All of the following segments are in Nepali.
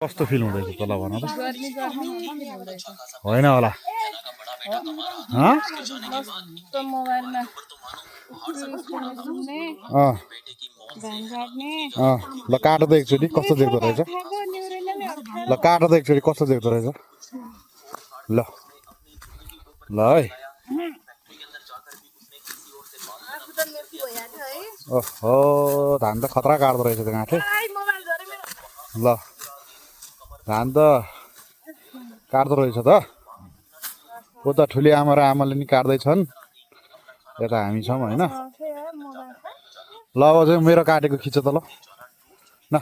कस्तो फिल हुँदैछ तल भन त गर्मी गर्मी फिल हुँदैछ होइन होला हँ मस्त मोबाइलमा सुन्ने अँ घाम काट्ने अँ ल काट त एकचोटि कस्तो देख्दो रहेछ खाएको न्युरोले नै अप्ठ्यारो ल काट त एकचोटि कस्तो देख्दो रहेछ ल ल है आफू त मेथी भइहाल्यो है ओहो धान त खतरा काट्दो रहेछ त्यो गाँठले आई मोबाइल झऱ्यो मेरो ल धान त काट्दो रहेछ त उता ठुली आमा र आमाले नि काट्दैछन् यता हामी छौँ होइन ल अब चाहिँ मेरो काटेको खिच त ल न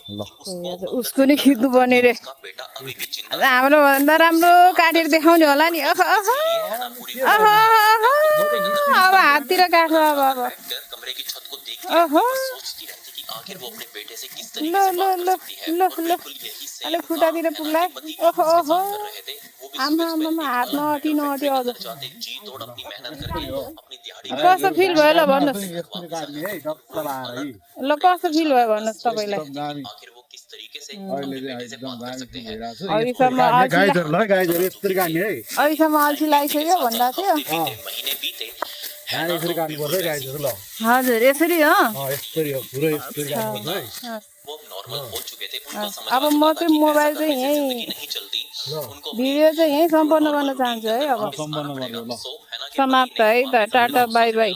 ल उसको नि खिच्नु पर्ने रे हाम्रो भन्दा राम्रो काटेर देखाउने होला नि अब हाततिर काट्नु अब ल ल ल ल ल अलिक खुट्टातिर पुग्ला ओहो ओहो आमा आमामा हात नअटी नअटी अझ कस्तो फिल भयो ल भन्नुहोस् ल कस्तो फिल भयो भन्नुहोस् तपाईँलाई अहिलेसम्म अल्छी लागिसक्यो भन्दा थियो हजुर यसरी हो अब म चाहिँ मोबाइल चाहिँ यहीँ भिडियो चाहिँ यहीँ सम्पन्न गर्न चाहन्छु है अब समाप्त है त टाटा बाई बाई